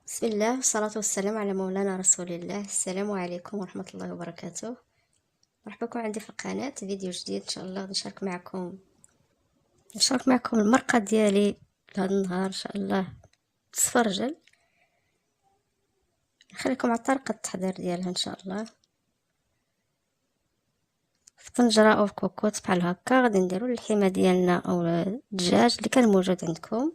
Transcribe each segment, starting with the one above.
بسم الله والصلاة والسلام على مولانا رسول الله. السلام عليكم ورحمة الله وبركاته. مرحبا بكم عندي في القناة، فيديو جديد ان شاء الله. نشارك معكم المرقة ديالي لهذا النهار ان شاء الله. تفرجل نخليكم على طريقة التحضير ديالها ان شاء الله. في طنجرة او في كوكوط بحال هكا غادي نديرو اللحمة ديالنا او الدجاج اللي كان موجود عندكم.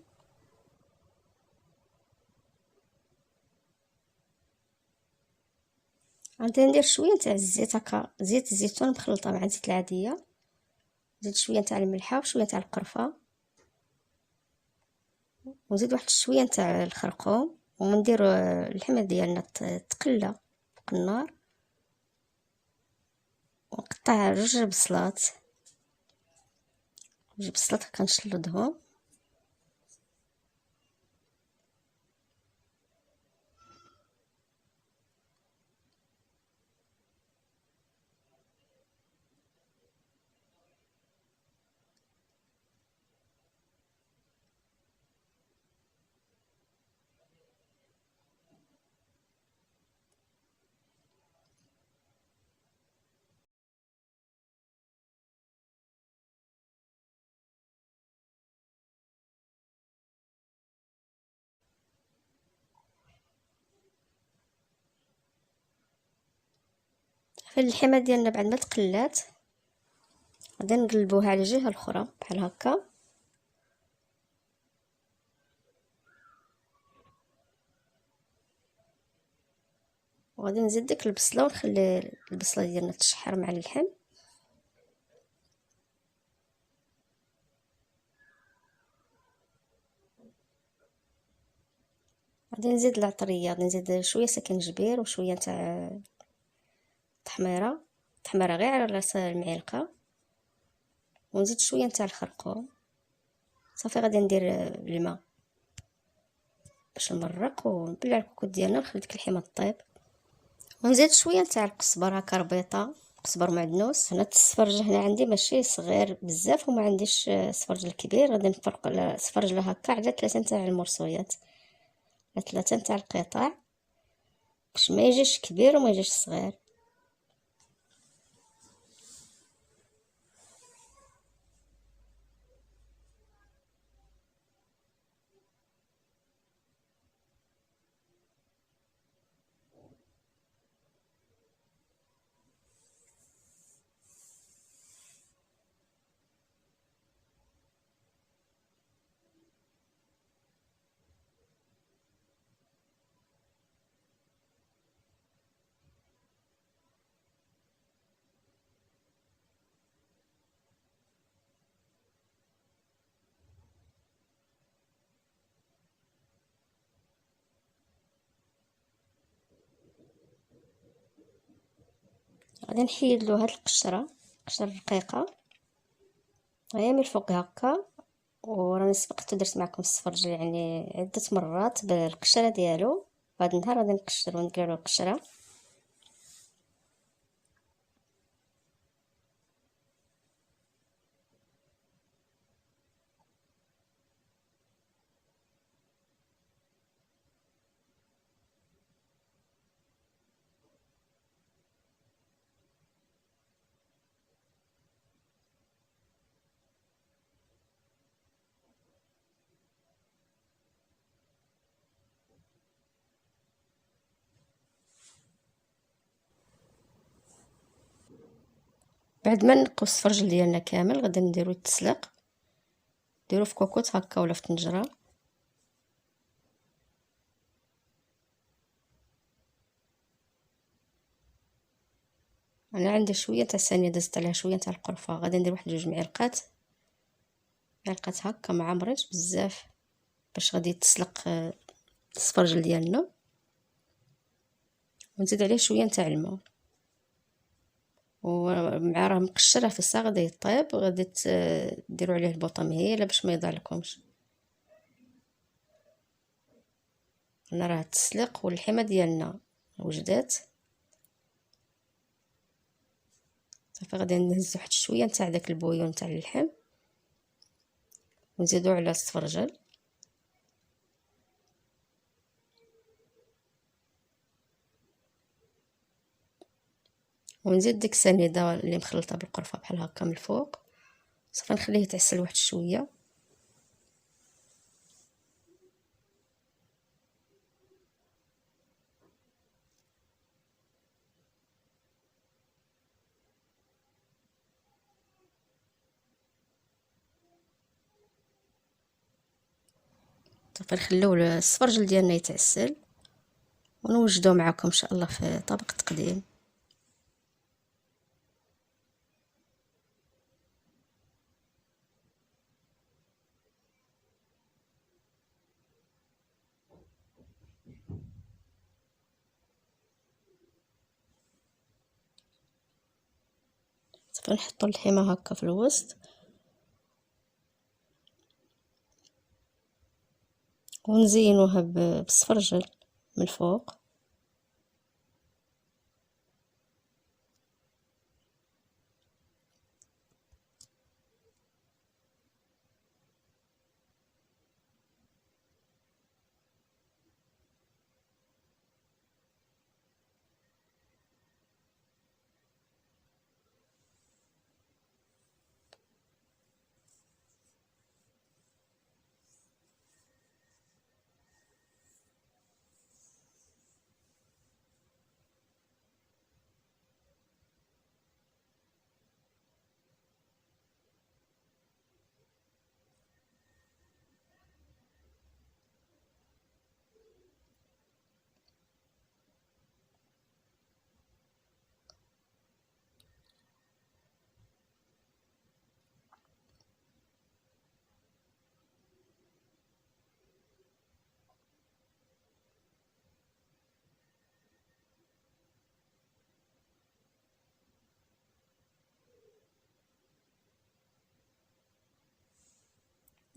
غادي ندير شويه تاع الزيت هكا، زيت الزيتون مخلطه مع الزيت العاديه. نزيد شويه تاع الملحه وشويه تاع القرفه، ونزيد واحد شويه تاع الخرقوم، وندير اللحمه ديالنا تقلى فوق النار. ونقطع جوج بصلات كنشلضهم. في اللحمه ديالنا بعد ما تقلات غادي نقلبوها على الجهه الاخرى بحال هكا. وغادي نزيد ديك البصله ونخلي البصله ديالنا تشحر مع اللحم. غادي نزيد العطريه، غادي نزيد شويه سكنجبير وشويه تاع تحميره غير على راس المعلقه، ونزيد شويه تاع الخرقوم. صافي غادي ندير الماء باش نمرق ونبلع الكوكوط ديالنا ونخلي ديك اللحمه طيب. ونزيد شويه تاع القزبر هكا ربيطه، قزبر معدنوس. هنا السفرج هنا عندي ماشي صغير بزاف وما عنديش سفرج الكبير، غادي نفرق السفرج هكا على 3 تاع المرصويات، على 3 تاع القطع، باش ما يجيش كبير وما يجيش صغير. غادي نحيد له هاد القشره رقيقه غير من الفوق هكا. وراني سبقت درت معكم السفرج يعني عده مرات بالقشره ديالو. هاد النهار غادي نقشر وندير له القشره. بعد ما نقوا السفرج ديالنا كامل غادي نديرو التسليق، ديرو في كوكوط هكا ولا في طنجره. انا عندي شويه تاع السنيه دزت عليها شويه تاع القرفه، غادي ندير واحد 2 معلقات هكا مع مريج بزاف باش غادي يتسلق السفرجل ديالنا. ونزيد عليه شويه تاع الماء، ومع راه مقشره في الساعه غادي يطيب. وغادي ديروا عليه البوطه باش ما يضيع لكمش. انا راه التسليق واللحمه ديالنا وجدات. صافي غادي نهز واحد شويه تاع داك البويون تاع اللحم ونزيدو على السفرجل. ونزيد ديك السنيده اللي مخلطه بالقرفه بحال هكا من الفوق. صافي نخليه يتعسل واحد شويه. صافي نخليو السفرجل ديالنا يتعسل ونوجدوه معكم ان شاء الله في طبق التقديم. صافي نحطوا اللحمه هكا في الوسط ونزينوها بالسفرجل من الفوق.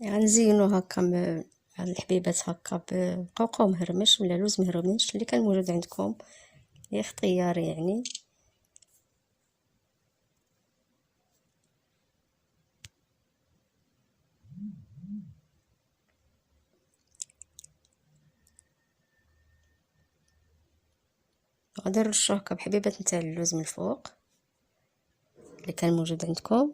يعني نزينو هكا مع الحبيبات هكا بقوقاو مهرمش ولا لوز مهرمش اللي كان موجود عندكم، هي اختيار يعني. غادي نرشو هكا بحبيبات نتاع اللوز من الفوق اللي كان موجود عندكم.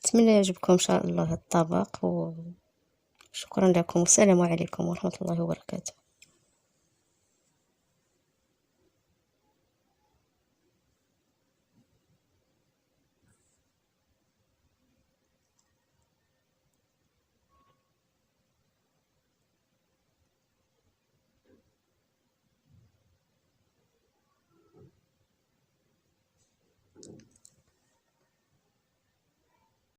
نتمنى يعجبكم ان شاء الله الطبق، وشكرا لكم والسلام عليكم ورحمة الله وبركاته.